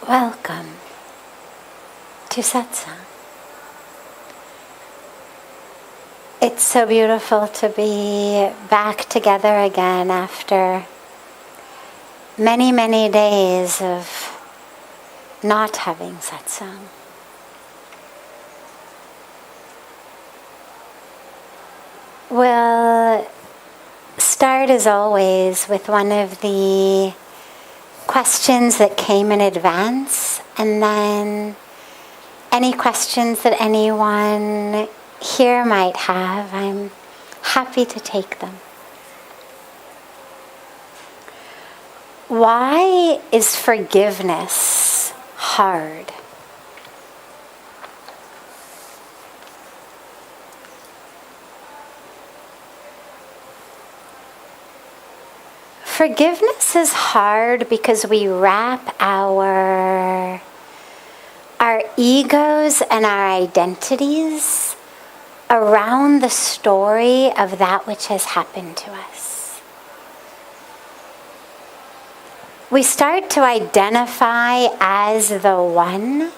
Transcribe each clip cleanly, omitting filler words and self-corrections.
Welcome to Satsang. It's so beautiful to be back together again after many, many days of not having Satsang. We'll start as always with one of the questions that came in advance, and then any questions that anyone here might have, I'm happy to take them. Why is forgiveness hard? Forgiveness is hard because we wrap our egos and our identities around the story of that which has happened to us. We start to identify as the one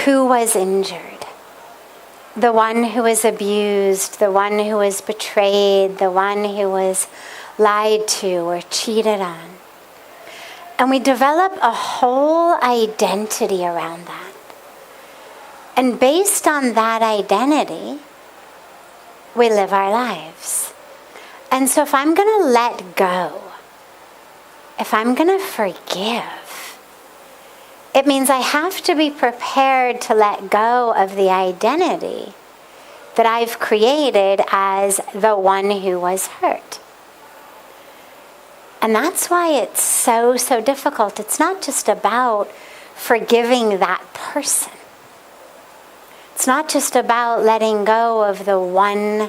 who was injured, the one who was abused, the one who was betrayed, the one who was lied to or cheated on. And we develop a whole identity around that. And based on that identity, we live our lives. And so if I'm going to let go, if I'm going to forgive, it means I have to be prepared to let go of the identity that I've created as the one who was hurt. And that's why it's so difficult. It's not just about forgiving that person. It's not just about letting go of the one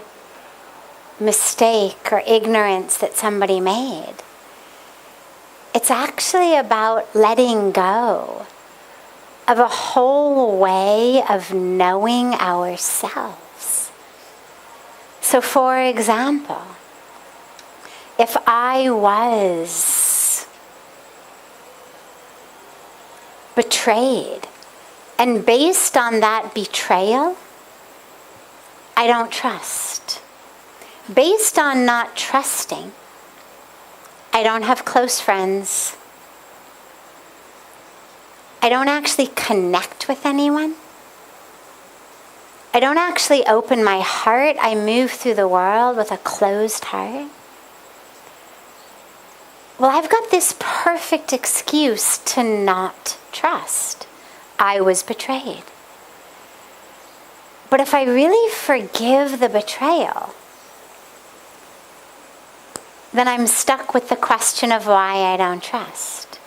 mistake or ignorance that somebody made. It's actually about letting go of a whole way of knowing ourselves. So for example, if I was betrayed, and based on that betrayal, I don't trust. Based on not trusting, I don't have close friends. I don't actually connect with anyone. I don't actually open my heart. I move through the world with a closed heart. Well, I've got this perfect excuse to not trust. I was betrayed. But if I really forgive the betrayal, then I'm stuck with the question of why I don't trust.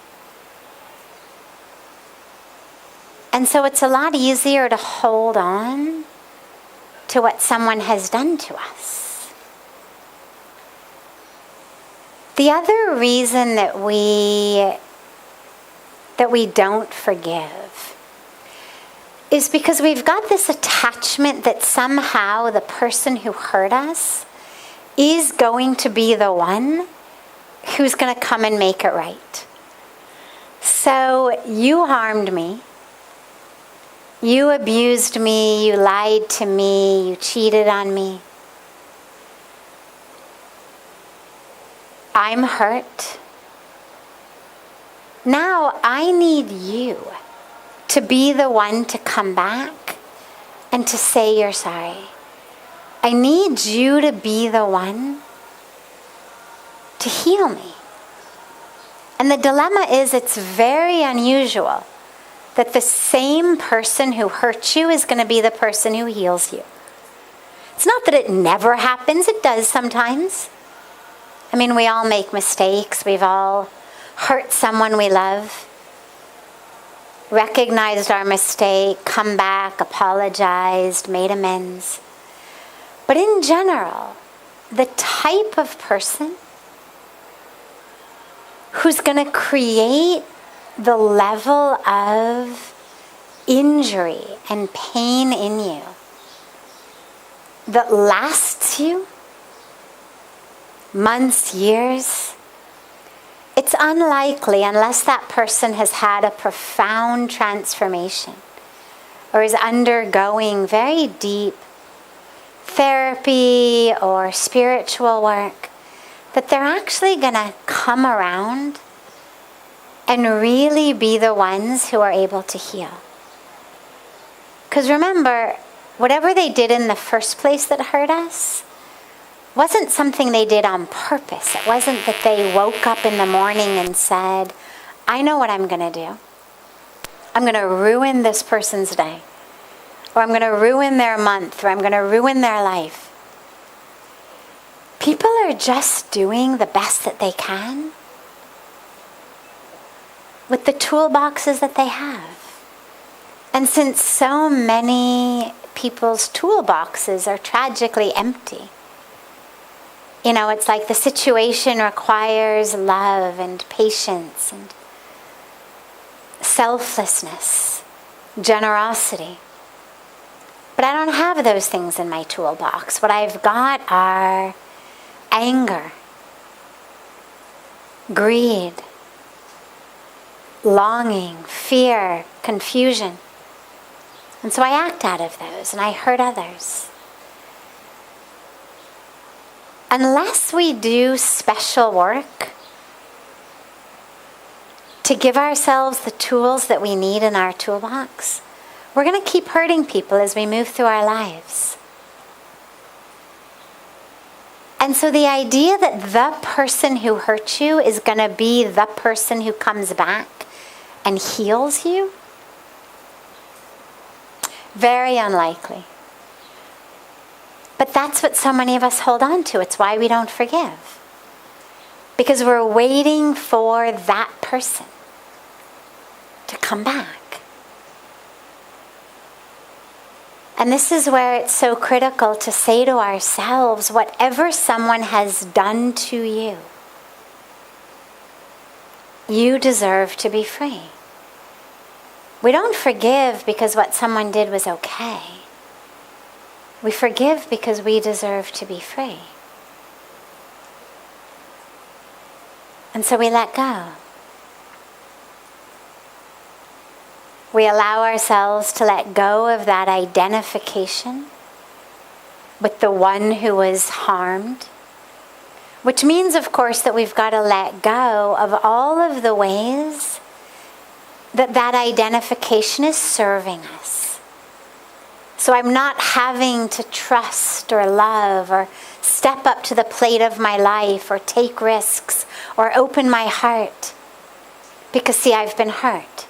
And so it's a lot easier to hold on to what someone has done to us. The other reason that we don't forgive is because we've got this attachment that somehow the person who hurt us is going to be the one who's going to come and make it right. So you harmed me, you abused me, you lied to me, you cheated on me. I'm hurt. Now I need you to be the one to come back and to say you're sorry. I need you to be the one to heal me. And the dilemma is it's very unusual that the same person who hurt you is going to be the person who heals you. It's not that it never happens, it does sometimes. I mean, we all make mistakes. We've all hurt someone we love, recognized our mistake, come back, apologized, made amends. But in general, the type of person who's going to create the level of injury and pain in you that lasts you months, years, it's unlikely, unless that person has had a profound transformation or is undergoing very deep therapy or spiritual work, that they're actually going to come around and really be the ones who are able to heal. Because remember, whatever they did in the first place that hurt us wasn't something they did on purpose. It wasn't that they woke up in the morning and said, I know what I'm going to do. I'm going to ruin this person's day. Or I'm going to ruin their month. Or I'm going to ruin their life. People are just doing the best that they can with the toolboxes that they have. And since so many people's toolboxes are tragically empty, it's like the situation requires love and patience and selflessness, generosity. But I don't have those things in my toolbox. What I've got are anger, greed, longing, fear, confusion. And so I act out of those and I hurt others. Unless we do special work to give ourselves the tools that we need in our toolbox, we're going to keep hurting people as we move through our lives. And so the idea that the person who hurt you is going to be the person who comes back and heals you, very unlikely. But that's what so many of us hold on to. It's why we don't forgive. Because we're waiting for that person to come back. And this is where it's so critical to say to ourselves, whatever someone has done to you, you deserve to be free. We don't forgive because what someone did was okay. We forgive because we deserve to be free. And so we let go. We allow ourselves to let go of that identification with the one who was harmed. Which means, of course, that we've got to let go of all of the ways that that identification is serving us. So I'm not having to trust or love or step up to the plate of my life or take risks or open my heart because, see, I've been hurt.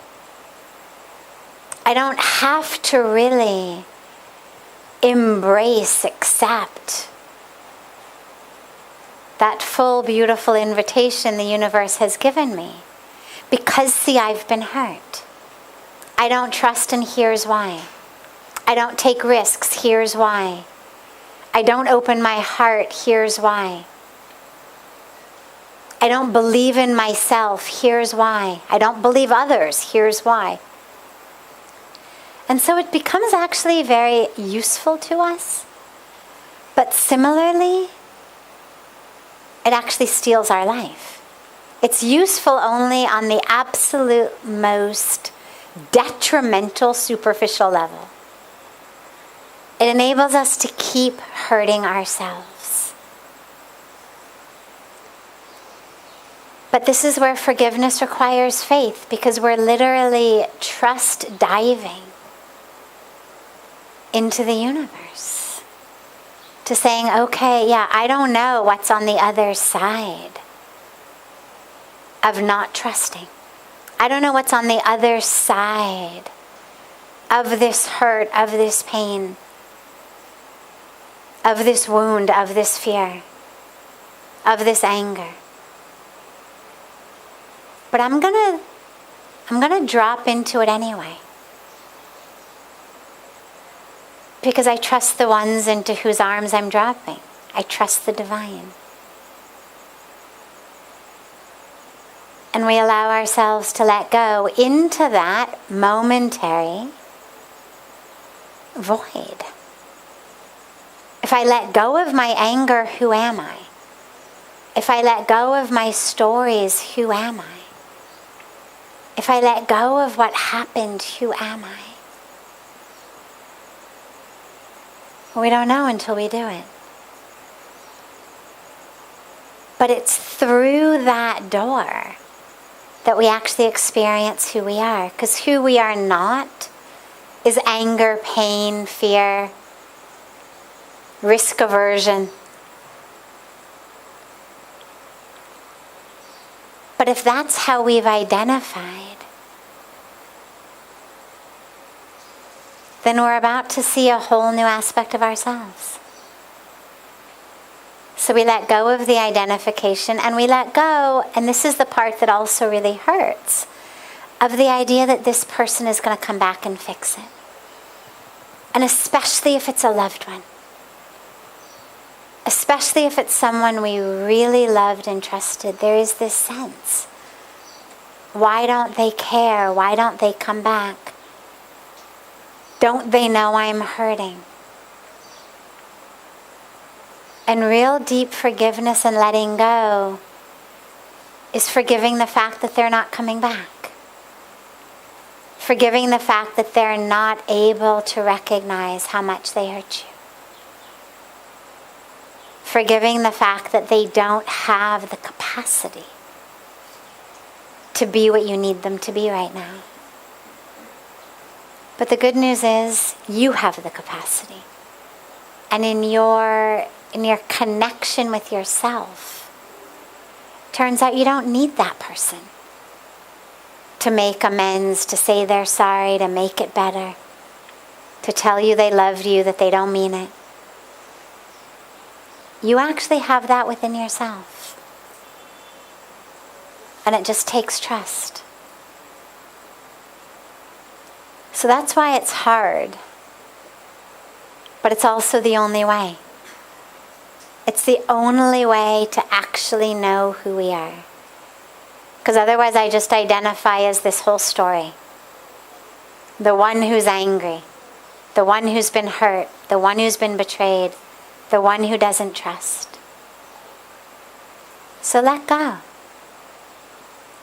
I don't have to really embrace, accept that full, beautiful invitation the universe has given me because, see, I've been hurt. I don't trust, and here's why. I don't take risks, here's why. I don't open my heart, here's why. I don't believe in myself, here's why. I don't believe others, here's why. And so it becomes actually very useful to us, but similarly, it actually steals our life. It's useful only on the absolute most detrimental, superficial level. It enables us to keep hurting ourselves. But this is where forgiveness requires faith, because we're literally trust diving into the universe. To saying, okay, yeah, I don't know what's on the other side of not trusting. I don't know what's on the other side of this hurt, of this pain, of this wound, of this fear, of this anger. But I'm gonna drop into it anyway. Because I trust the ones into whose arms I'm dropping. I trust the divine. And we allow ourselves to let go into that momentary void. If I let go of my anger, who am I? If I let go of my stories, who am I? If I let go of what happened, who am I? We don't know until we do it. But it's through that door that we actually experience who we are. Because who we are not is anger, pain, fear, risk aversion. But if that's how we've identified, then we're about to see a whole new aspect of ourselves. So we let go of the identification, and we let go, and this is the part that also really hurts, of the idea that this person is going to come back and fix it. And especially if it's a loved one. Especially if it's someone we really loved and trusted, there is this sense. Why don't they care? Why don't they come back? Don't they know I'm hurting? And real deep forgiveness and letting go is forgiving the fact that they're not coming back. Forgiving the fact that they're not able to recognize how much they hurt you. Forgiving the fact that they don't have the capacity to be what you need them to be right now. But the good news is you have the capacity. And in your connection with yourself, turns out you don't need that person to make amends, to say they're sorry, to make it better, to tell you they loved you, that they don't mean it. You actually have that within yourself. And it just takes trust. So that's why it's hard. But it's also the only way. It's the only way to actually know who we are. Because otherwise I just identify as this whole story. The one who's angry. The one who's been hurt. The one who's been betrayed. The one who doesn't trust. So let go.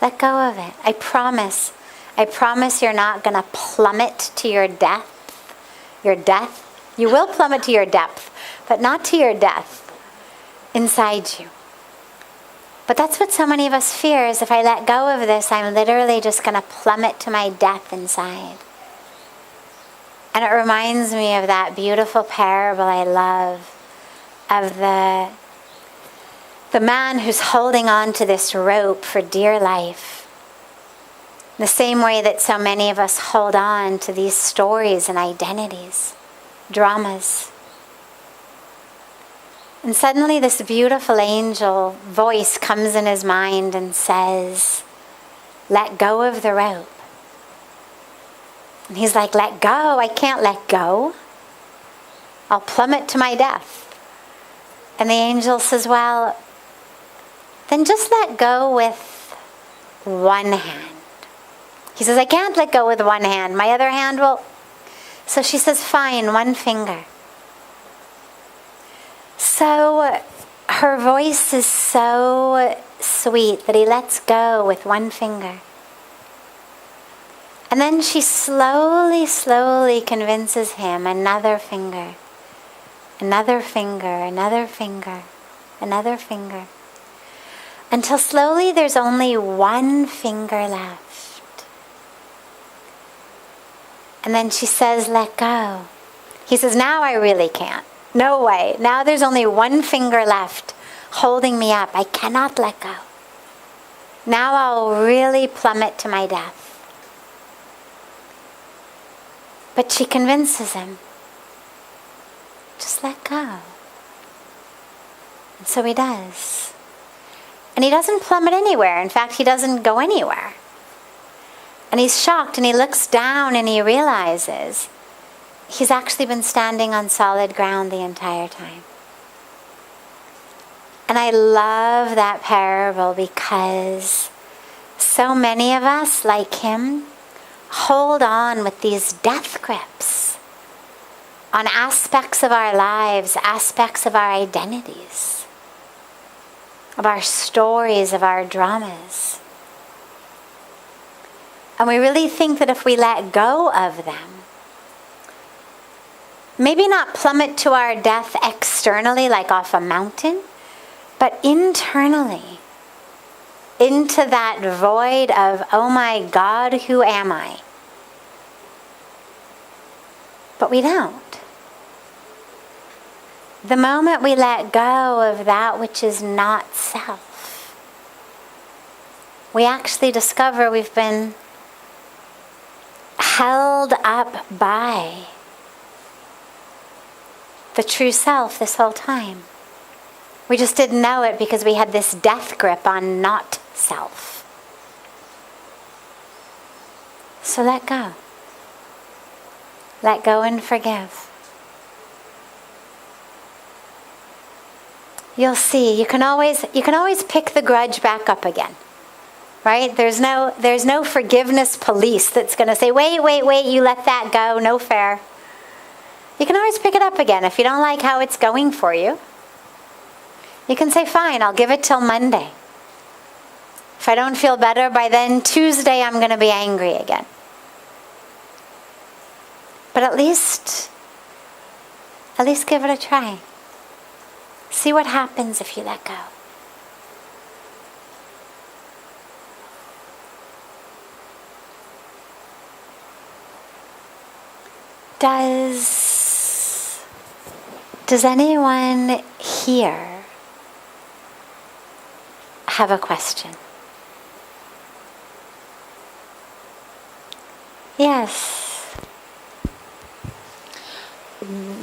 Let go of it. I promise you're not going to plummet to your death. Your death. You will plummet to your depth, but not to your death inside you. But that's what so many of us fear, is if I let go of this, I'm literally just going to plummet to my death inside. And it reminds me of that beautiful parable I love of the man who's holding on to this rope for dear life. The same way that so many of us hold on to these stories and identities, dramas. And suddenly this beautiful angel voice comes in his mind and says, let go of the rope. And he's like, let go? I can't let go. I'll plummet to my death. And the angel says, well, then just let go with one hand. He says, I can't let go with one hand. My other hand will... So she says, fine, one finger. So her voice is so sweet that he lets go with one finger. And then she slowly, slowly convinces him, another finger, another finger, another finger, another finger. Until slowly there's only one finger left. And then she says, let go. He says, now I really can't. No way. Now there's only one finger left holding me up. I cannot let go. Now I'll really plummet to my death. But she convinces him, just let go. And so he does. And he doesn't plummet anywhere. In fact, he doesn't go anywhere. And he's shocked, and he looks down and he realizes he's actually been standing on solid ground the entire time. And I love that parable because so many of us, like him, hold on with these death grips on aspects of our lives, aspects of our identities. of our stories, of our dramas. And we really think that if we let go of them, maybe not plummet to our death externally like off a mountain, but internally, into that void of, oh my God, who am I? But we don't. The moment we let go of that which is not self, we actually discover we've been held up by the true self this whole time. We just didn't know it because we had this death grip on not self. So let go. Let go and forgive. You'll see, you can always pick the grudge back up again. Right? There's no forgiveness police that's going to say, wait, you let that go, no fair. You can always pick it up again if you don't like how it's going for you. You can say, fine, I'll give it till Monday. If I don't feel better by then, Tuesday I'm going to be angry again. But at least give it a try. See what happens if you let go. Does anyone here have a question? Yes.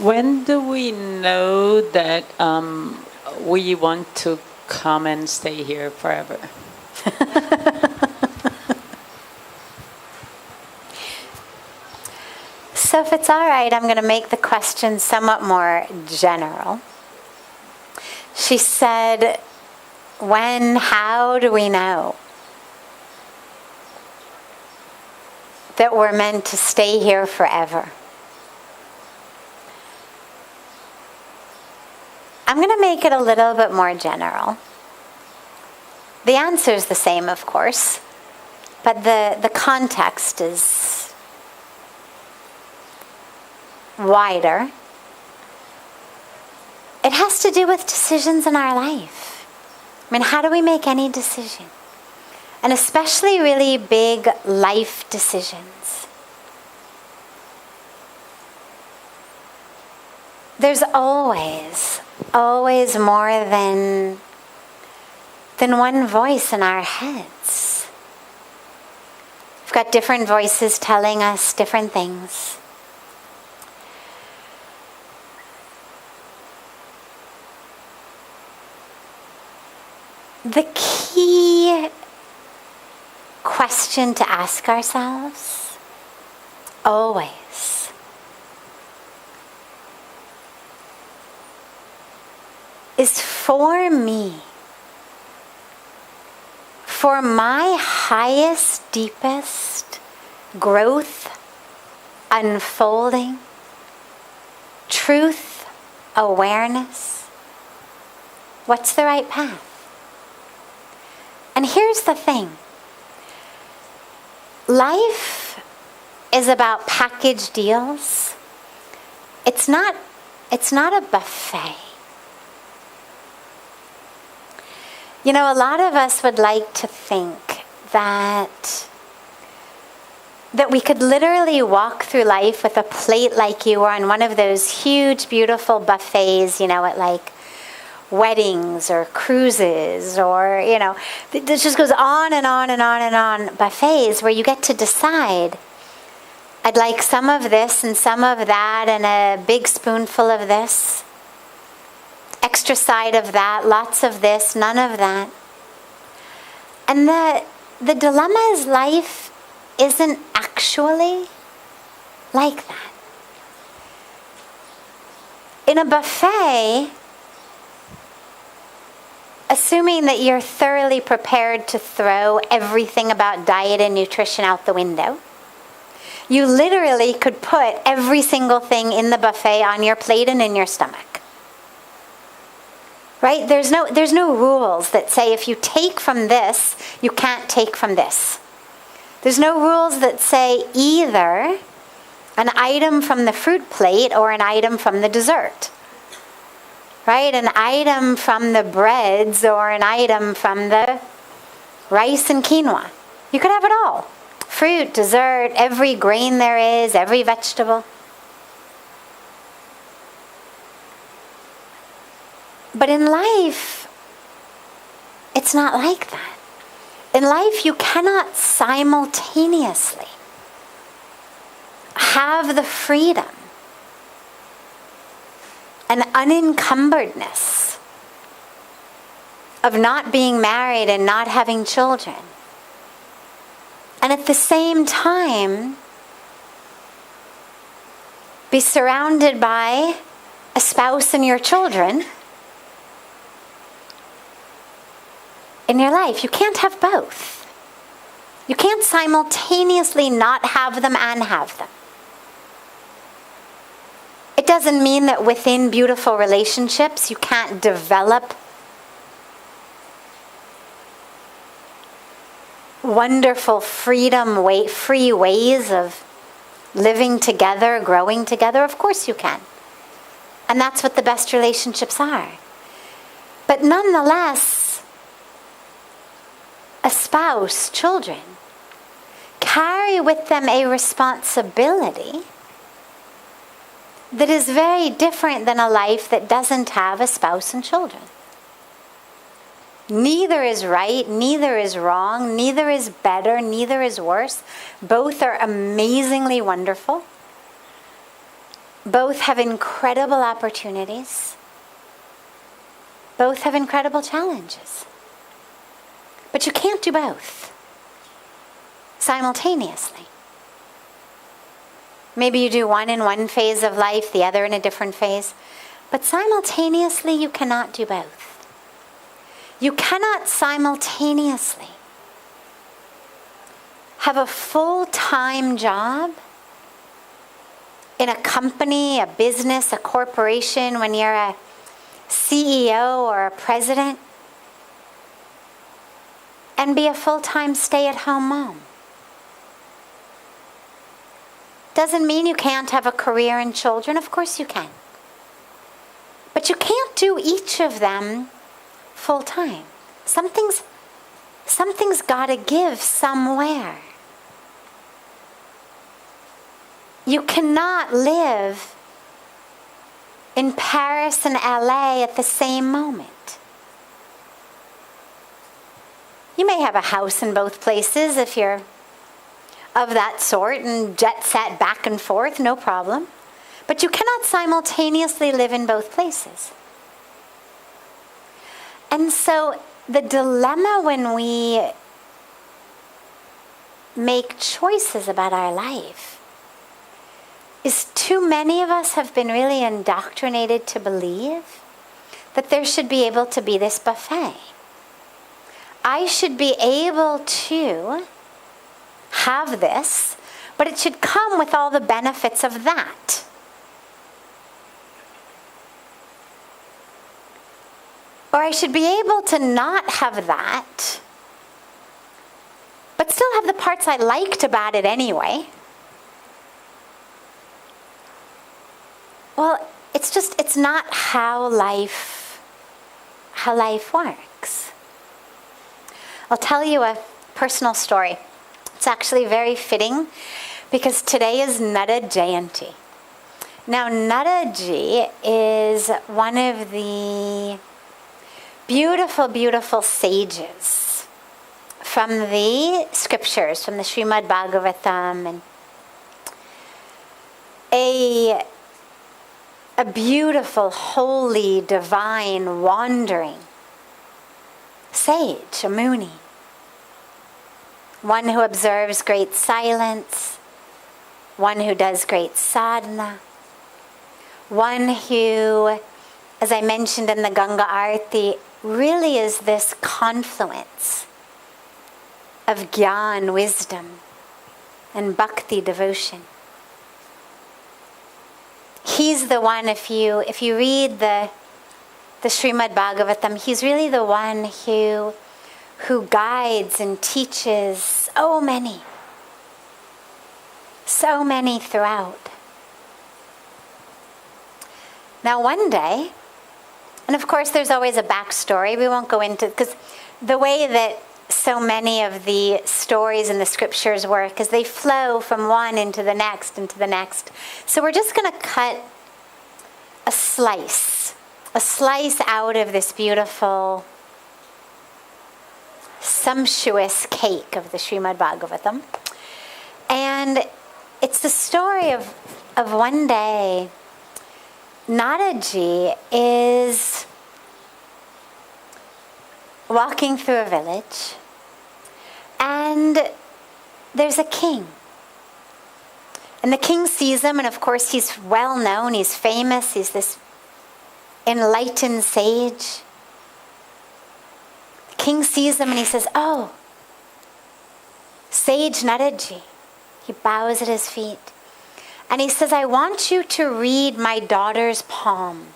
When do we know that we want to come and stay here forever? So if it's all right, I'm going to make the question somewhat more general. She said, how do we know that we're meant to stay here forever? I'm going to make it a little bit more general. The answer is the same, of course, but the context is wider. It has to do with decisions in our life. I mean, how do we make any decision? And especially really big life decisions. There's always more than one voice in our heads. We've got different voices telling us different things. The key question to ask ourselves, always, is for me, for my highest, deepest growth, unfolding, truth, awareness, what's the right path? And here's the thing. Life is about package deals. It's not a buffet. You know, a lot of us would like to think that we could literally walk through life with a plate like you were on one of those huge, beautiful buffets, you know, at like weddings or cruises or, you know, this just goes on and on and on and on, buffets where you get to decide, I'd like some of this and some of that and a big spoonful of this, extra side of that, lots of this, none of that. And the dilemma is life isn't actually like that. In a buffet, assuming that you're thoroughly prepared to throw everything about diet and nutrition out the window, you literally could put every single thing in the buffet on your plate and in your stomach. Right? There's no rules that say if you take from this, you can't take from this. There's no rules that say either an item from the fruit plate or an item from the dessert. Right? An item from the breads or an item from the rice and quinoa. You could have it all. Fruit, dessert, every grain there is, every vegetable. But in life, it's not like that. In life, you cannot simultaneously have the freedom and unencumberedness of not being married and not having children, and at the same time be surrounded by a spouse and your children in your life. You can't have both. You can't simultaneously not have them and have them. It doesn't mean that within beautiful relationships you can't develop wonderful free ways of living together, growing together. Of course you can. And that's what the best relationships are. But nonetheless, a spouse, children, carry with them a responsibility that is very different than a life that doesn't have a spouse and children. Neither is right, neither is wrong, neither is better, neither is worse. Both are amazingly wonderful. Both have incredible opportunities. Both have incredible challenges. But you can't do both simultaneously. Maybe you do one in one phase of life, the other in a different phase. But simultaneously, you cannot do both. You cannot simultaneously have a full-time job in a company, a business, a corporation, when you're a CEO or a president, and be a full-time stay-at-home mom. Doesn't mean you can't have a career and children. Of course you can. But you can't do each of them full-time. Something's got to give somewhere. You cannot live in Paris and LA at the same moment. You may have a house in both places if you're of that sort and jet set back and forth, no problem. But you cannot simultaneously live in both places. And so the dilemma when we make choices about our life is too many of us have been really indoctrinated to believe that there should be able to be this buffet. I should be able to have this, but it should come with all the benefits of that. Or I should be able to not have that, but still have the parts I liked about it anyway. Well, it's not how life works. I'll tell you a personal story. It's actually very fitting because today is Nada Jayanti. Now, Nadaji is one of the beautiful, beautiful sages from the scriptures, from the Srimad Bhagavatam, and a beautiful, holy, divine, wandering sage, a Muni. One who observes great silence, one who does great sadhana, one who, as I mentioned in the Ganga Arati, really is this confluence of gyan, wisdom, and bhakti, devotion. He's the one, if you read the the Srimad Bhagavatam, he's really the one who guides and teaches so many throughout. Now one day, and of course there's always a backstory, we won't go into, because the way that so many of the stories in the scriptures work is they flow from one into the next, So we're just going to cut a slice out of this beautiful, sumptuous cake of the Srimad Bhagavatam. And it's the story of one day, Nadaji is walking through a village, and there's a king. And the king sees him, and of course he's well known, he's famous, he's this enlightened sage. The king sees him and he says, "Oh, Sage Nadaji." He bows at his feet. And he says, "I want you to read my daughter's palm.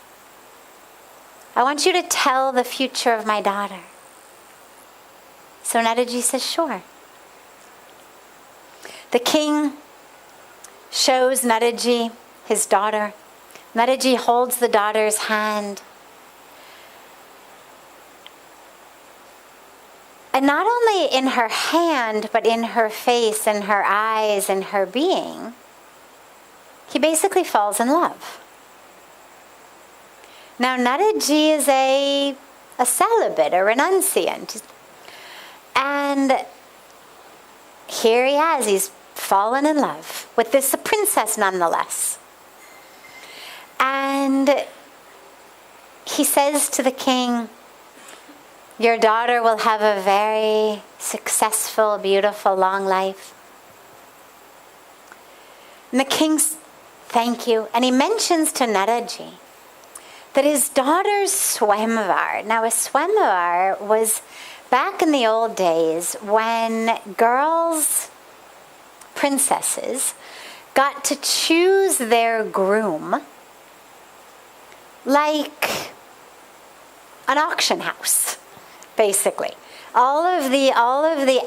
I want you to tell the future of my daughter." So Nadaji says, "Sure." The king shows Nadaji his daughter. Nadaji holds the daughter's hand. And not only in her hand, but in her face, in her eyes, in her being, he basically falls in love. Now Nadaji is a celibate, a renunciant. And here he has, he's fallen in love with this princess nonetheless. And he says to the king, "Your daughter will have a very successful, beautiful, long life." And the king's, "Thank you." And he mentions to Nadaji that his daughter's swamvar. Now a swamvar was back in the old days when girls, princesses, got to choose their groom like an auction house, basically. All of the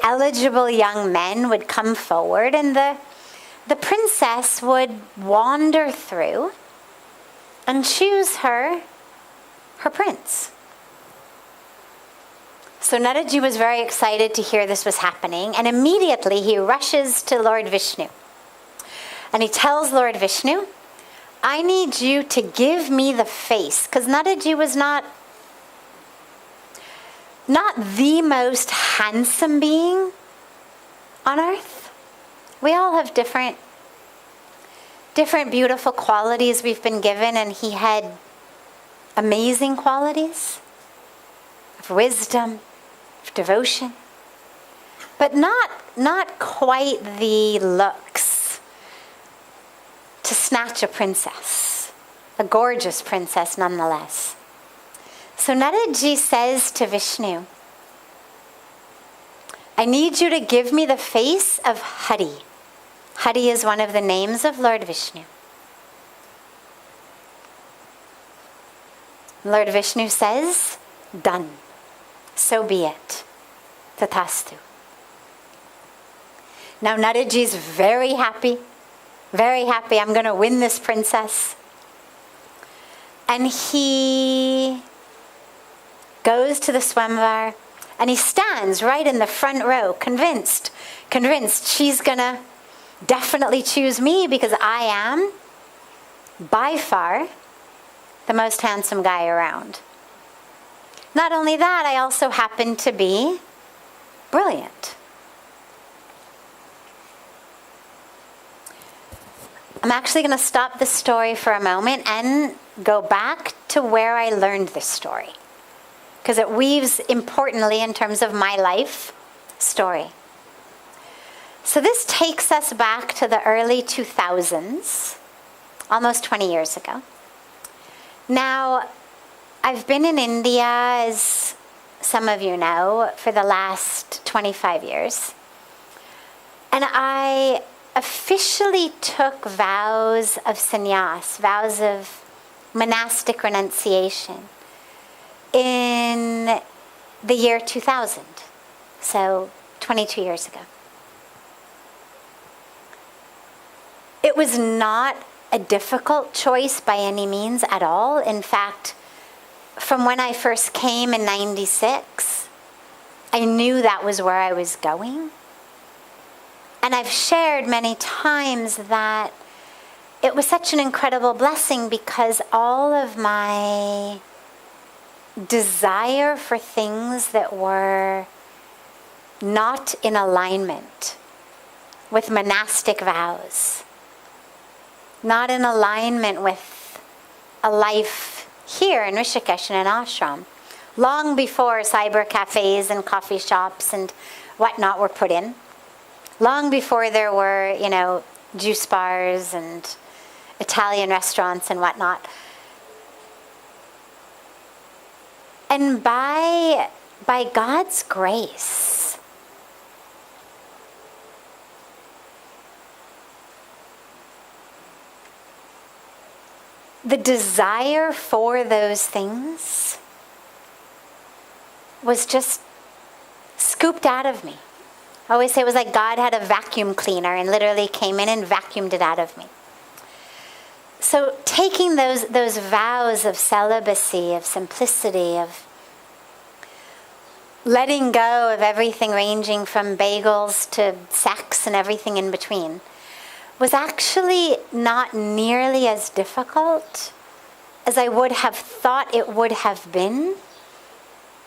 eligible young men would come forward, and the princess would wander through and choose her prince. So Nadaji was very excited to hear this was happening, and immediately he rushes to Lord Vishnu. And he tells Lord Vishnu, "I need you to give me the face," because Nadaji was not the most handsome being on earth. We all have different beautiful qualities we've been given, and he had amazing qualities of wisdom, of devotion, but not quite the looks to snatch a princess, a gorgeous princess nonetheless. So Nadaji says to Vishnu, "I need you to give me the face of Hari." Hari is one of the names of Lord Vishnu. Lord Vishnu says, "Done. So be it. Tathastu." Now Nadaji's very happy. Very happy. I'm going to win this princess. And he goes to the swamvar, and he stands right in the front row, convinced she's going to definitely choose me because I am, by far, the most handsome guy around. Not only that, I also happen to be brilliant. I'm actually going to stop the story for a moment and go back to where I learned this story, because it weaves importantly in terms of my life story. So this takes us back to the early 2000s, almost 20 years ago. Now, I've been in India, as some of you know, for the last 25 years. And I officially took vows of sannyas, vows of monastic renunciation, in the year 2000, so 22 years ago. It was not a difficult choice by any means at all. In fact, from when I first came in 96, I knew that was where I was going. And I've shared many times that it was such an incredible blessing because all of my desire for things that were not in alignment with monastic vows, not in alignment with a life here in Rishikesh in an ashram, long before cyber cafes and coffee shops and whatnot were put in, long before there were, juice bars and Italian restaurants and whatnot. And by God's grace, the desire for those things was just scooped out of me. I always say it was like God had a vacuum cleaner and literally came in and vacuumed it out of me. So taking those vows of celibacy, of simplicity, of letting go of everything ranging from bagels to sex and everything in between was actually not nearly as difficult as I would have thought it would have been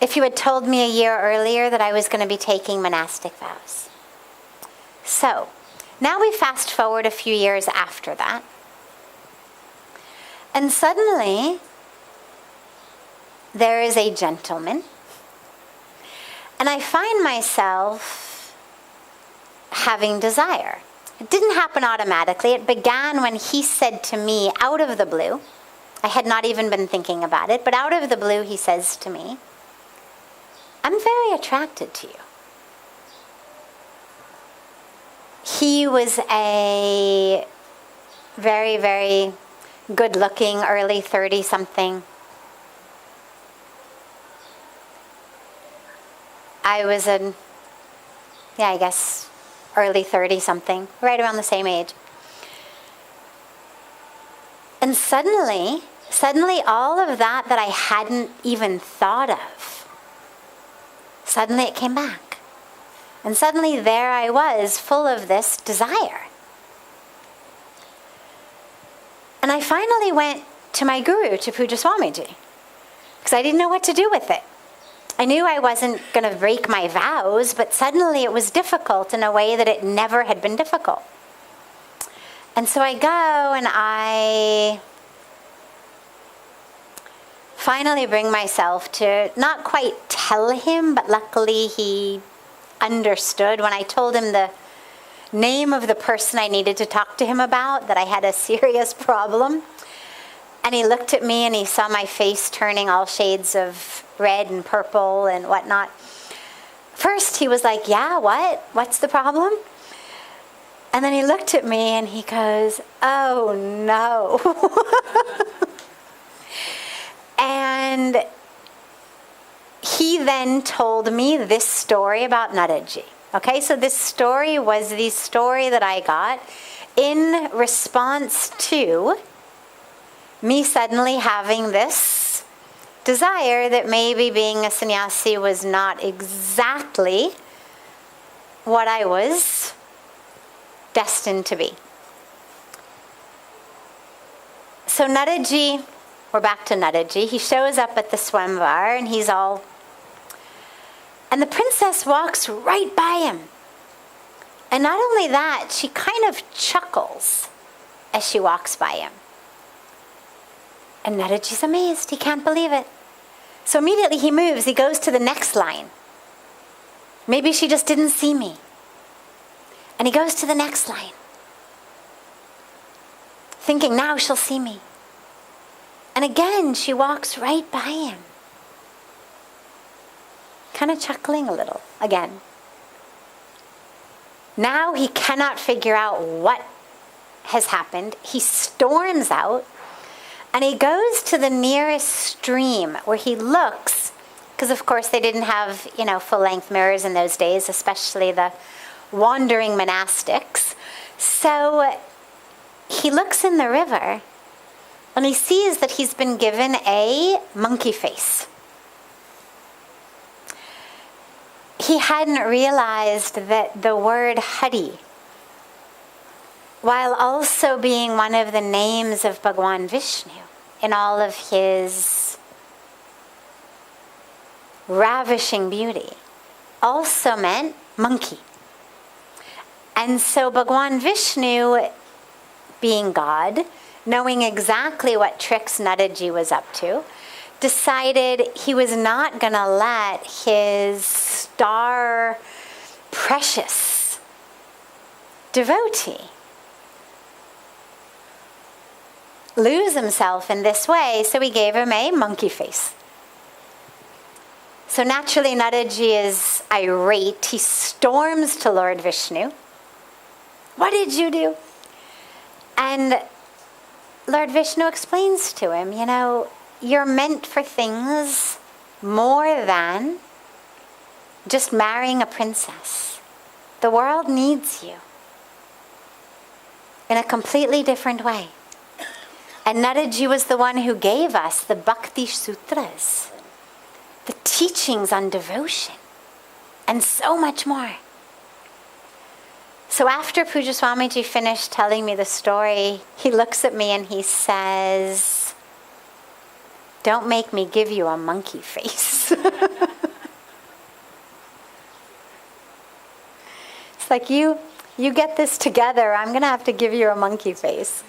if you had told me a year earlier that I was going to be taking monastic vows. So, now we fast forward a few years after that, and suddenly there is a gentleman, and I find myself having desire. It didn't happen automatically. It began when he said to me, out of the blue, I had not even been thinking about it, but out of the blue he says to me, "I'm very attracted to you." He was a very, very good-looking, early 30-something. I was early 30-something, right around the same age. And suddenly all of that I hadn't even thought of, suddenly it came back. And suddenly there I was, full of this desire. And I finally went to my guru, to Pujya Swamiji, because I didn't know what to do with it. I knew I wasn't going to break my vows, but suddenly it was difficult in a way that it never had been difficult. And so I go and I finally bring myself to not quite tell him, but luckily he understood when I told him the name of the person I needed to talk to him about, that I had a serious problem. And he looked at me and he saw my face turning all shades of red and purple and whatnot. First he was like, "Yeah, what? What's the problem?" And then he looked at me and he goes, "Oh no." And he then told me this story about Nadaji. Okay, so this story was the story that I got in response to me suddenly having this desire that maybe being a sannyasi was not exactly what I was destined to be. So Nadaji, we're back to Nadaji. He shows up at the swamvar and and the princess walks right by him. And not only that, she kind of chuckles as she walks by him. And Nadaji's amazed. He can't believe it. So immediately he moves. He goes to the next line. Maybe she just didn't see me. And he goes to the next line, thinking now she'll see me. And again, she walks right by him, kind of chuckling a little again. Now he cannot figure out what has happened. He storms out and he goes to the nearest stream where he looks because of course they didn't have, full-length mirrors in those days, especially the wandering monastics. So he looks in the river and he sees that he's been given a monkey face. He hadn't realized that the word Hari, while also being one of the names of Bhagwan Vishnu in all of his ravishing beauty, also meant monkey. And so Bhagwan Vishnu, being God, knowing exactly what tricks Nadaji was up to, decided he was not going to let his star precious devotee lose himself in this way, so he gave him a monkey face. So naturally Nadaji is irate. He storms to Lord Vishnu. What did you do? And Lord Vishnu explains to him, you're meant for things more than just marrying a princess. The world needs you in a completely different way. And Nadaji was the one who gave us the Bhakti Sutras, the teachings on devotion, and so much more. So after Pujya Swamiji finished telling me the story, he looks at me and he says, "Don't make me give you a monkey face." It's like, you get this together, I'm going to have to give you a monkey face.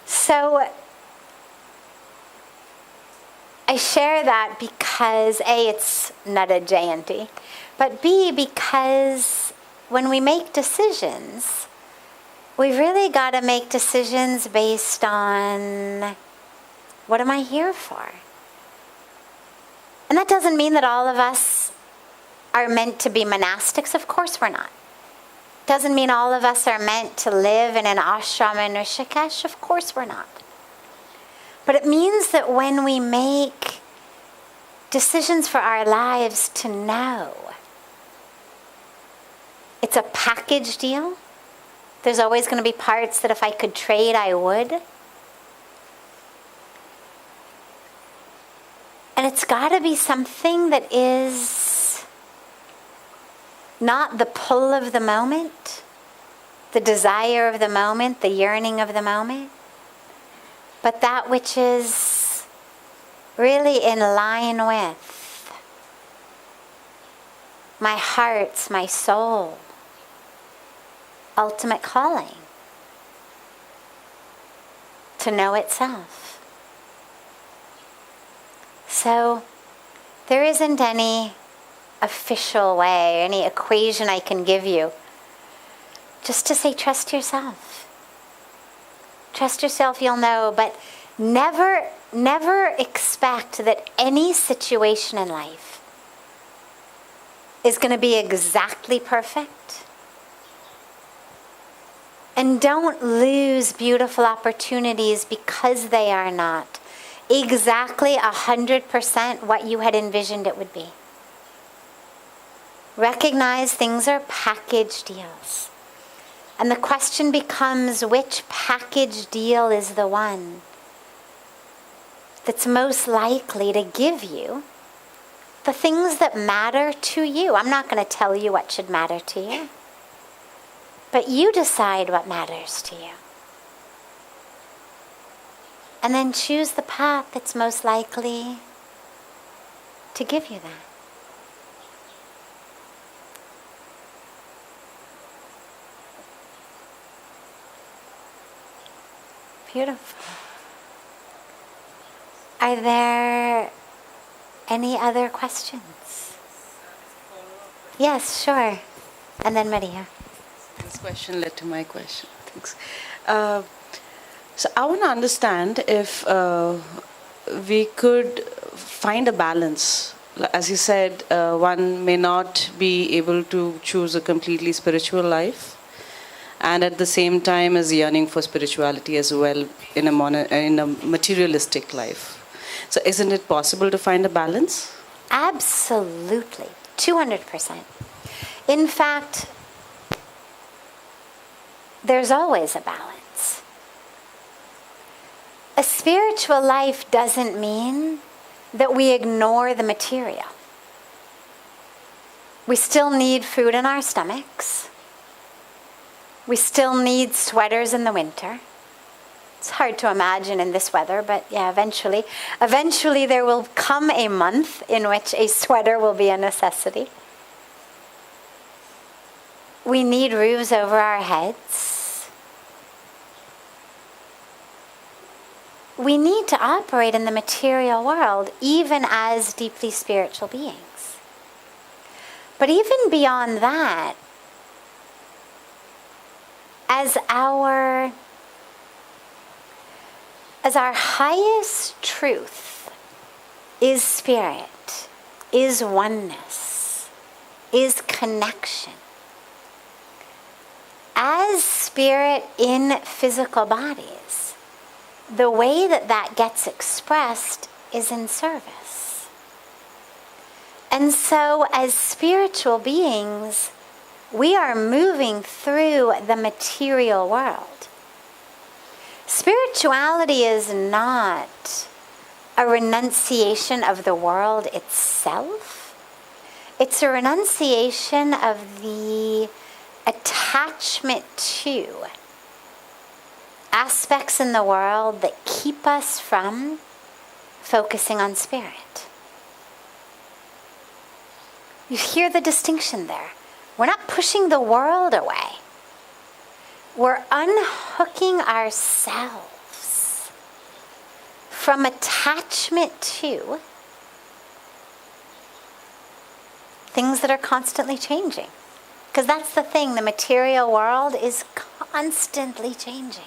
So I share that because A, it's Nada Jayanti, but B, because when we make decisions, we've really got to make decisions based on, what am I here for? And that doesn't mean that all of us are meant to be monastics. Of course we're not. Doesn't mean all of us are meant to live in an ashrama in Rishikesh. Of course we're not. But it means that when we make decisions for our lives, to know it's a package deal. There's always going to be parts that if I could trade, I would. And it's got to be something that is not the pull of the moment, the desire of the moment, the yearning of the moment, but that which is really in line with my heart's, my soul, ultimate calling to know itself. So there isn't any official way, any equation I can give you. Just to say, trust yourself. Trust yourself, you'll know, but never expect that any situation in life is going to be exactly perfect. And don't lose beautiful opportunities because they are not exactly 100% what you had envisioned it would be. Recognize things are package deals. And the question becomes, which package deal is the one that's most likely to give you the things that matter to you? I'm not going to tell you what should matter to you, but you decide what matters to you. And then choose the path that's most likely to give you that. Beautiful. Are there any other questions? Yes, sure. And then Maria. This question led to my question. Thanks. So I want to understand if we could find a balance. As you said, one may not be able to choose a completely spiritual life, and at the same time is yearning for spirituality as well in a materialistic life. So isn't it possible to find a balance? Absolutely. 200%. In fact, there's always a balance. A spiritual life doesn't mean that we ignore the material. We still need food in our stomachs. We still need sweaters in the winter. It's hard to imagine in this weather, but yeah, eventually there will come a month in which a sweater will be a necessity. We need roofs over our heads. We need to operate in the material world even as deeply spiritual beings. But even beyond that, as our highest truth is spirit, is oneness, is connection. As spirit in physical bodies, the way that gets expressed is in service. And so as spiritual beings, we are moving through the material world. Spirituality is not a renunciation of the world itself. It's a renunciation of the attachment to aspects in the world that keep us from focusing on spirit. You hear the distinction there. We're not pushing the world away. We're unhooking ourselves from attachment to things that are constantly changing. Because that's the thing, the material world is constantly changing.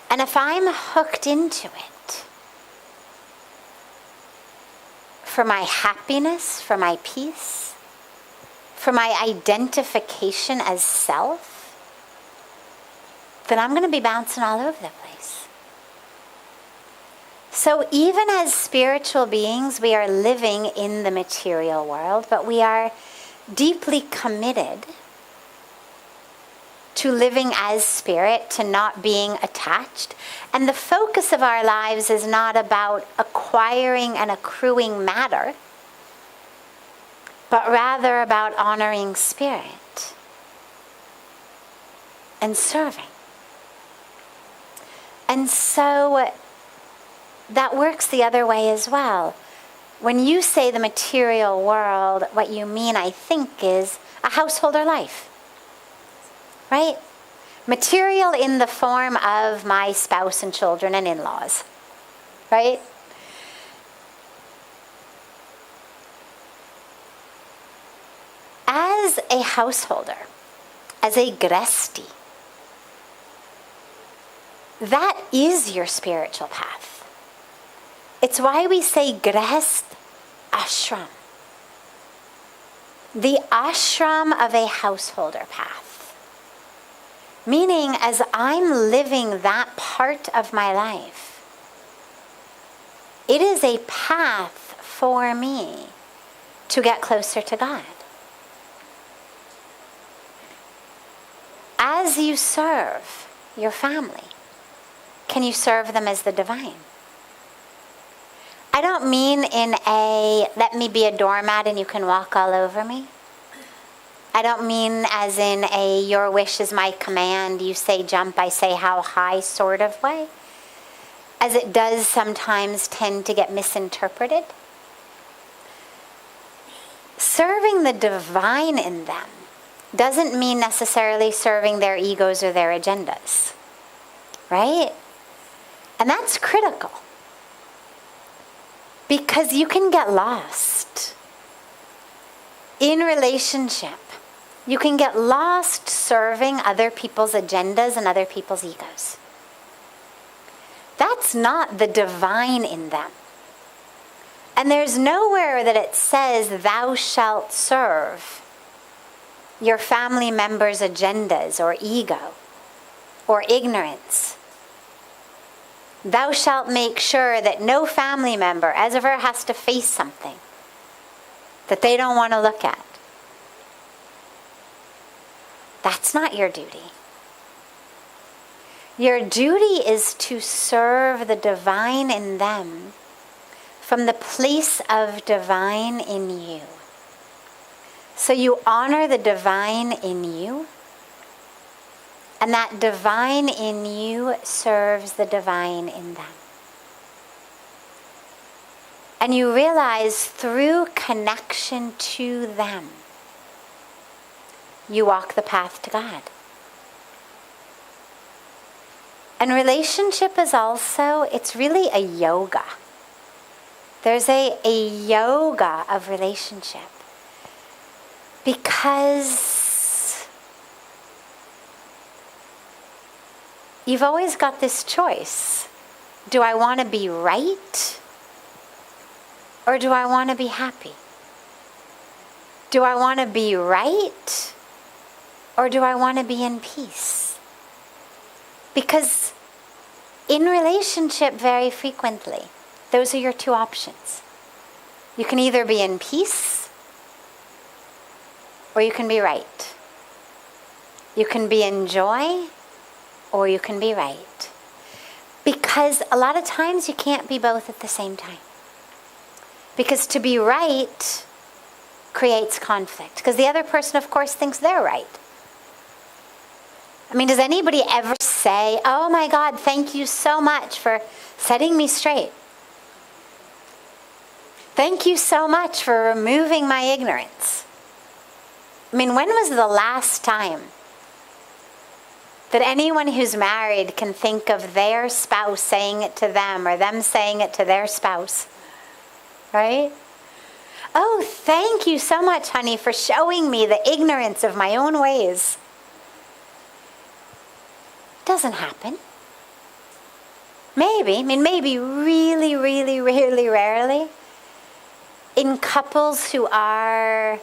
And if I'm hooked into it, for my happiness, for my peace, for my identification as self, then I'm going to be bouncing all over the place. So even as spiritual beings, we are living in the material world, but we are deeply committed to living as spirit, to not being attached. And the focus of our lives is not about acquiring and accruing matter, but rather about honoring spirit and serving. And so that works the other way as well. When you say the material world, what you mean, I think, is a householder life. Right? Material in the form of my spouse and children and in-laws. Right? As a householder, as a gresti, that is your spiritual path. It's why we say grest ashram. The ashram of a householder path. Meaning, as I'm living that part of my life, it is a path for me to get closer to God. As you serve your family, can you serve them as the divine? I don't mean in a, let me be a doormat and you can walk all over me. I don't mean as in a, your wish is my command, you say jump, I say how high sort of way. As it does sometimes tend to get misinterpreted. Serving the divine in them doesn't mean necessarily serving their egos or their agendas. Right? And that's critical. Because you can get lost in relationship. You can get lost serving other people's agendas and other people's egos. That's not the divine in them. And there's nowhere that it says thou shalt serve your family members' agendas or ego or ignorance. Thou shalt make sure that no family member ever has to face something that they don't want to look at. That's not your duty. Your duty is to serve the divine in them from the place of divine in you. So you honor the divine in you, and that divine in you serves the divine in them. And you realize through connection to them, you walk the path to God. And relationship is also, it's really a yoga. There's a yoga of relationship. Because you've always got this choice. Do I want to be right? Or do I want to be happy? Do I want to be right? Or do I want to be in peace? Because in relationship, very frequently, those are your two options. You can either be in peace, or you can be right. You can be in joy, or you can be right. Because a lot of times you can't be both at the same time. Because to be right creates conflict. Because the other person, of course, thinks they're right. I mean, does anybody ever say, oh my God, thank you so much for setting me straight? Thank you so much for removing my ignorance. I mean, when was the last time that anyone who's married can think of their spouse saying it to them or them saying it to their spouse? Right? Oh, thank you so much, honey, for showing me the ignorance of my own ways. Doesn't happen. Maybe, maybe really, really, really rarely. In couples who are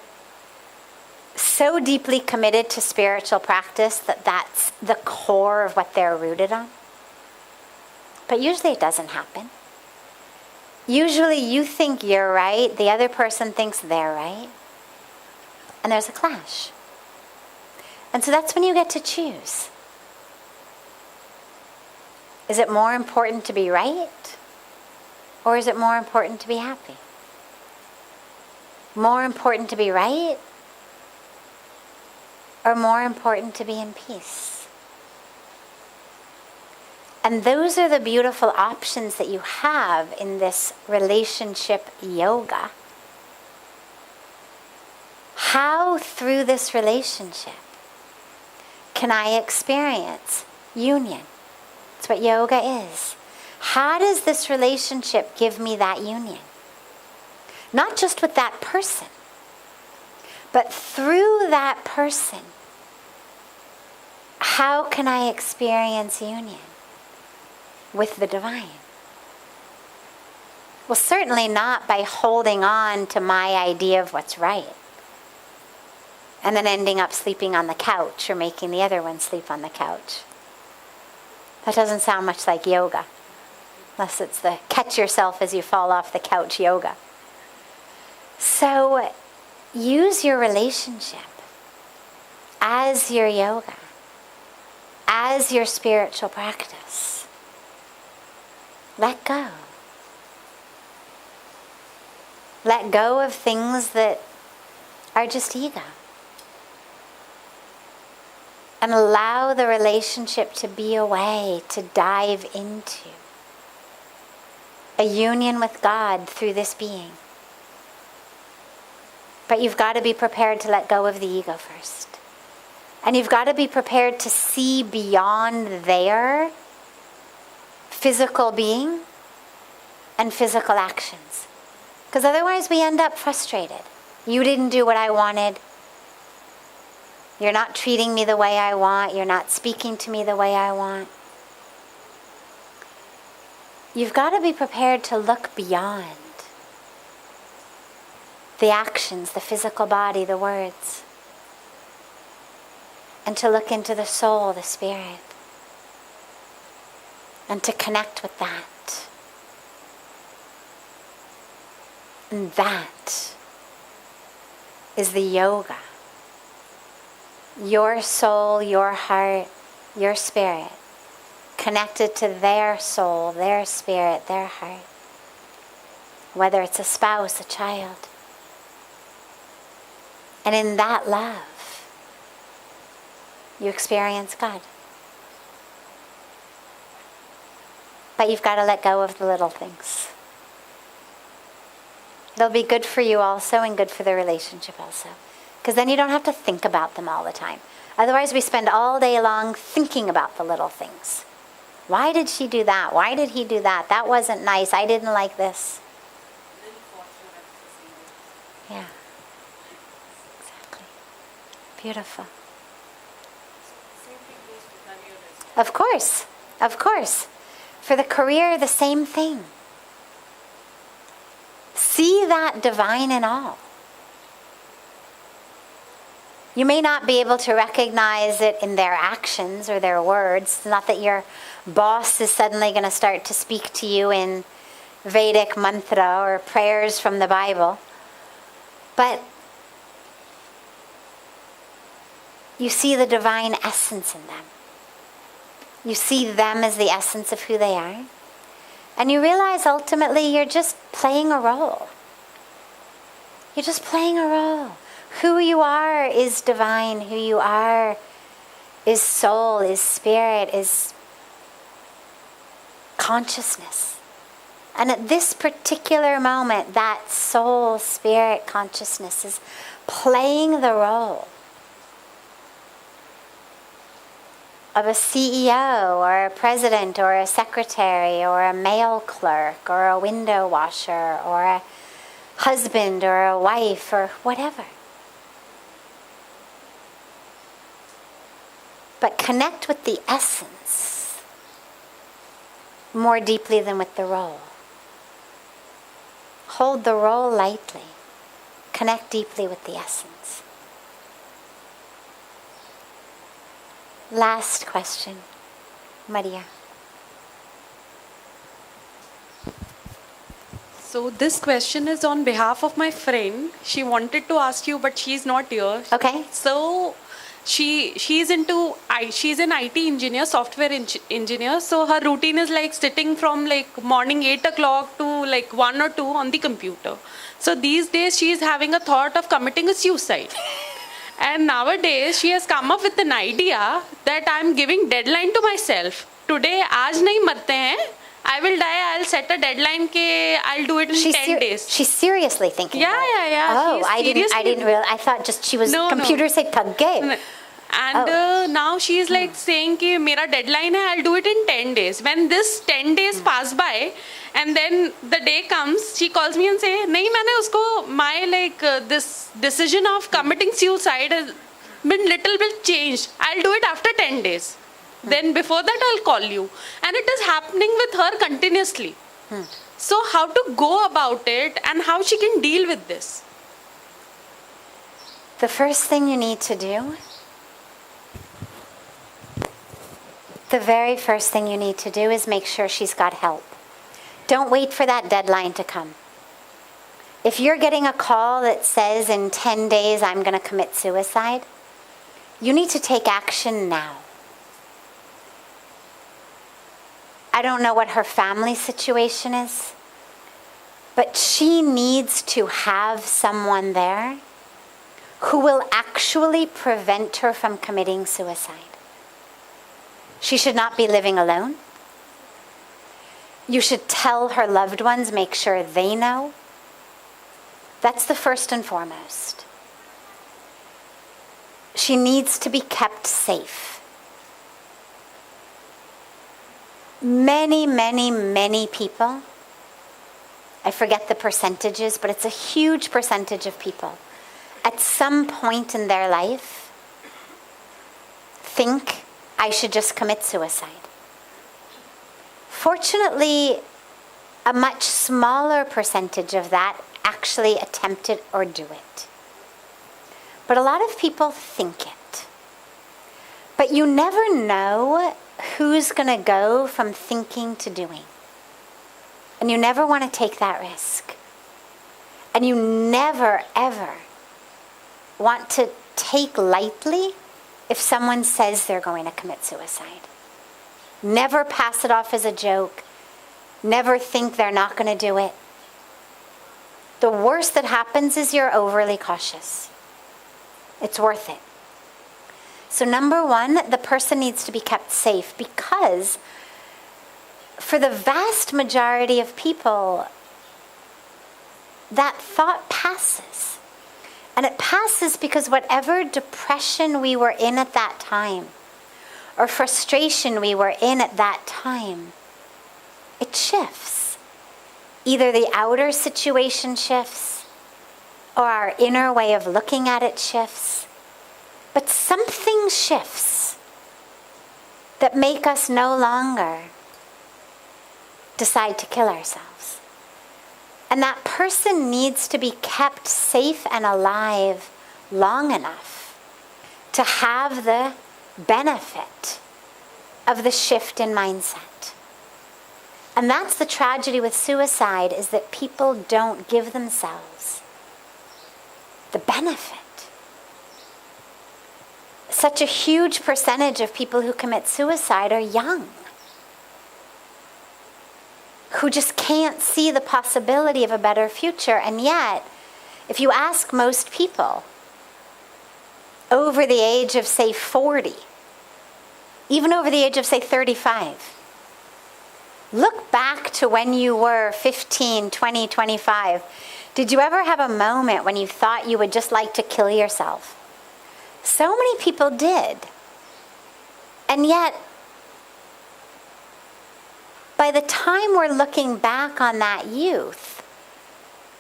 so deeply committed to spiritual practice that that's the core of what they're rooted on. But usually it doesn't happen. Usually you think you're right, the other person thinks they're right, and there's a clash. And so that's when you get to choose. Is it more important to be right? Or is it more important to be happy? More important to be right? Or more important to be in peace? And those are the beautiful options that you have in this relationship yoga. How through this relationship can I experience union? That's what yoga is. How does this relationship give me that union? Not just with that person, but through that person, how can I experience union with the divine? Well, certainly not by holding on to my idea of what's right and then ending up sleeping on the couch or making the other one sleep on the couch. That doesn't sound much like yoga, unless it's the catch yourself as you fall off the couch yoga. So use your relationship as your yoga, as your spiritual practice. Let go. Let go of things that are just ego. And allow the relationship to be a way to dive into a union with God through this being. But you've got to be prepared to let go of the ego first. And you've got to be prepared to see beyond their physical being and physical actions. Because otherwise we end up frustrated. You didn't do what I wanted. You're not treating me the way I want. You're not speaking to me the way I want. You've got to be prepared to look beyond the actions, the physical body, the words, and to look into the soul, the spirit. and to connect with that. And that is the yoga. Your soul, your heart, your spirit, connected to their soul, their spirit, their heart. Whether it's a spouse, a child. And in that love, you experience God. But you've got to let go of the little things. They'll be good for you also and good for the relationship also. Because then you don't have to think about them all the time. Otherwise we spend all day long thinking about the little things. Why did she do that? Why did he do that? That wasn't nice. I didn't like this. Yeah. Exactly. Beautiful. Of course. Of course. For the career, the same thing. See that divine in all. You may not be able to recognize it in their actions or their words. It's not that your boss is suddenly going to start to speak to you in Vedic mantra or prayers from the Bible. But you see the divine essence in them. You see them as the essence of who they are. And you realize ultimately you're just playing a role. You're just playing a role. Who you are is divine. Who you are is soul, is spirit, is consciousness. And at this particular moment, that soul, spirit, consciousness is playing the role of a CEO or a president or a secretary or a mail clerk or a window washer or a husband or a wife or whatever. But connect with the essence more deeply than with the role. Hold the role lightly. Connect deeply with the essence. Last question. Maria. So this question is on behalf of my friend. She wanted to ask you, but she's not here. Okay. So she's an IT engineer, software engineer. So her routine is like sitting from like morning 8 o'clock to like 1 or 2 on the computer. So these days she's having a thought of committing a suicide. And nowadays she has come up with an idea that I'm giving deadline to myself. Today, aaj nahi matte hain. I will die. I'll set a deadline. I'll do it in 10 days. She's seriously thinking. Yeah. Oh, I didn't realize. I thought just she was computer se thak gaye. And now she is like saying कि मेरा deadline है, I'll do it in 10 days. When this 10 days pass by, and then the day comes, she calls me and say, नहीं मैंने उसको my this decision of committing suicide has been little bit changed. I'll do it after 10 days. Then before that I'll call you. And it is happening with her continuously. So how to go about it and how she can deal with this? The first thing you need to do, the very first thing you need to do is make sure she's got help. Don't wait for that deadline to come. If you're getting a call that says in 10 days I'm going to commit suicide, you need to take action now. I don't know what her family situation is, but she needs to have someone there who will actually prevent her from committing suicide. She should not be living alone. You should tell her loved ones, make sure they know. That's the first and foremost. She needs to be kept safe. Many, many, many people, I forget the percentages, but it's a huge percentage of people, at some point in their life, think, I should just commit suicide. Fortunately, a much smaller percentage of that actually attempt it or do it. But a lot of people think it. But But you never know who's going to go from thinking to doing. And you never want to take that risk. And you never, ever want to take lightly if someone says they're going to commit suicide. Never pass it off as a joke. Never think they're not going to do it. The worst that happens is you're overly cautious. It's worth it. So number one, the person needs to be kept safe, because for the vast majority of people, that thought passes. And it passes because whatever depression we were in at that time, or frustration we were in at that time, it shifts. Either the outer situation shifts, or our inner way of looking at it shifts. But something shifts that make us no longer decide to kill ourselves. And that person needs to be kept safe and alive long enough to have the benefit of the shift in mindset. And that's the tragedy with suicide, is that people don't give themselves the benefit. Such a huge percentage of people who commit suicide are young, who just can't see the possibility of a better future. And yet, if you ask most people over the age of, say, 40, even over the age of, say, 35, look back to when you were 15, 20, 25. Did you ever have a moment when you thought you would just like to kill yourself? So many people did. And yet, by the time we're looking back on that youth,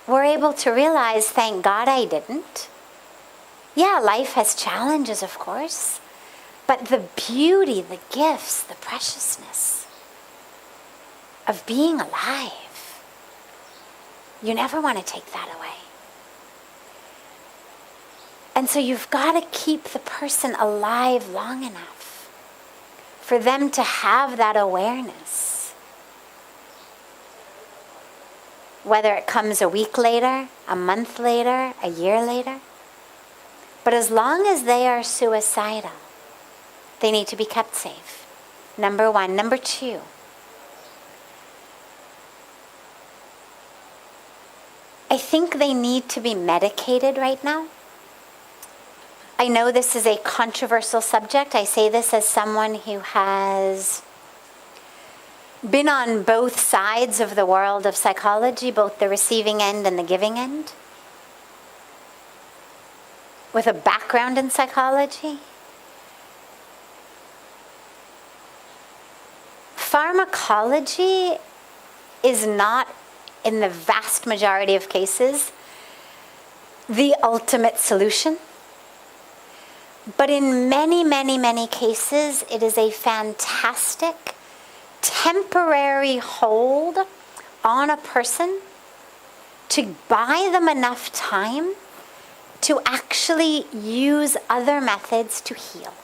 we're able to realize, thank God I didn't. Yeah, life has challenges, of course, but the beauty, the gifts, the preciousness of being alive, you never want to take that away. And so you've got to keep the person alive long enough for them to have that awareness. Whether it comes a week later, a month later, a year later. But as long as they are suicidal, they need to be kept safe. Number one. Number two, I think they need to be medicated right now. I know this is a controversial subject. I say this as someone who has been on both sides of the world of psychology, both the receiving end and the giving end, with a background in psychology. Pharmacology is not, in the vast majority of cases, the ultimate solution. But in many, many, many cases, it is a fantastic temporary hold on a person to buy them enough time to actually use other methods to heal.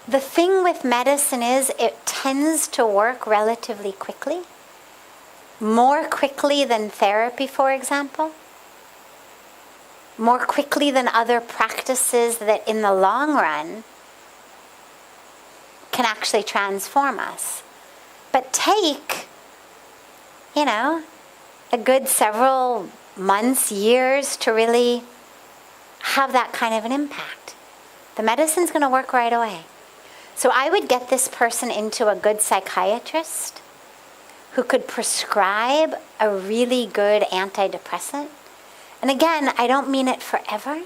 The thing with medicine is it tends to work relatively quickly, more quickly than therapy, for example. More quickly than other practices that in the long run can actually transform us. But take, a good several months, years to really have that kind of an impact. The medicine's going to work right away. So I would get this person into a good psychiatrist who could prescribe a really good antidepressant. And again, I don't mean it forever,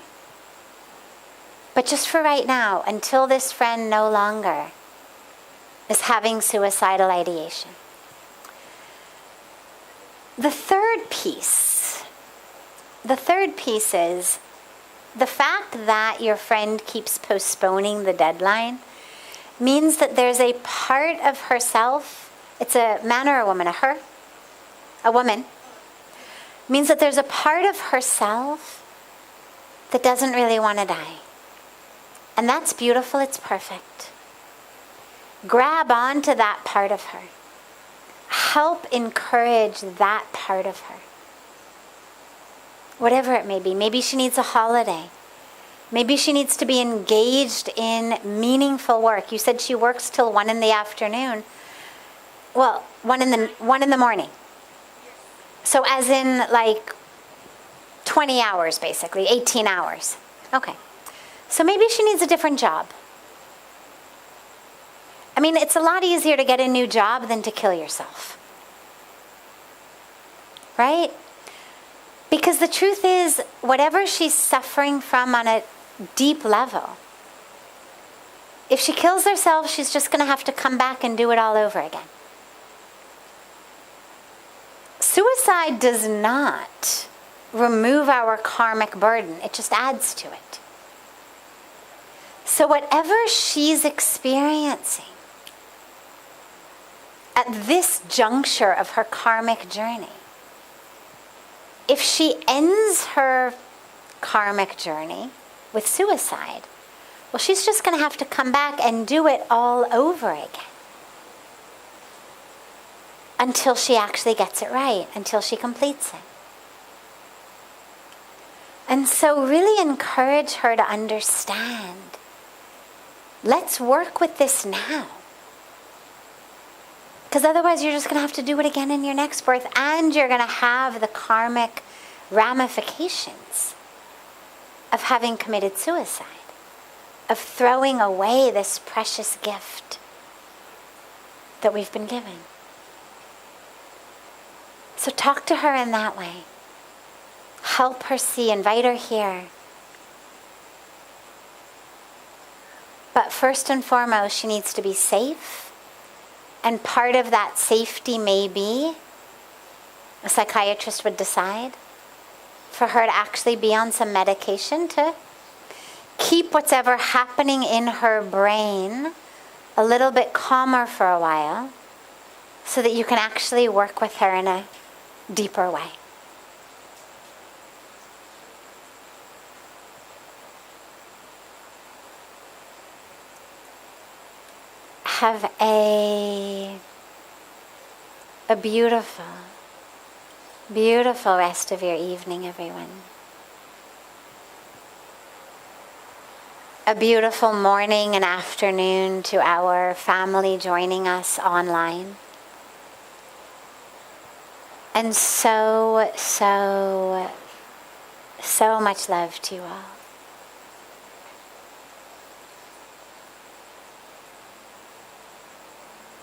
but just for right now, until this friend no longer is having suicidal ideation. The third piece is the fact that your friend keeps postponing the deadline means that there's a part of herself, it's a man or a woman, a woman, means that there's a part of herself that doesn't really want to die. And that's beautiful, it's perfect. Grab onto that part of her. Help encourage that part of her. Whatever it may be. Maybe she needs a holiday. Maybe she needs to be engaged in meaningful work. You said she works till 1 in the afternoon. Well, 1 in the morning. So as in like 20 hours basically, 18 hours. Okay. So maybe she needs a different job. I mean, it's a lot easier to get a new job than to kill yourself. Right? Because the truth is, whatever she's suffering from on a deep level, if she kills herself, she's just going to have to come back and do it all over again. Suicide does not remove our karmic burden. It just adds to it. So whatever she's experiencing at this juncture of her karmic journey, if she ends her karmic journey with suicide, well, she's just going to have to come back and do it all over again until she actually gets it right, until she completes it. And so really encourage her to understand, let's work with this now. Because otherwise you're just going to have to do it again in your next birth, and you're going to have the karmic ramifications of having committed suicide, of throwing away this precious gift that we've been given. So talk to her in that way. Help her see, invite her here. But first and foremost, she needs to be safe. And part of that safety may be, a psychiatrist would decide, for her to actually be on some medication to keep what's ever happening in her brain a little bit calmer for a while, so that you can actually work with her in a deeper way. Have a beautiful, beautiful rest of your evening, everyone. A beautiful morning and afternoon to our family joining us online. And so much love to you all.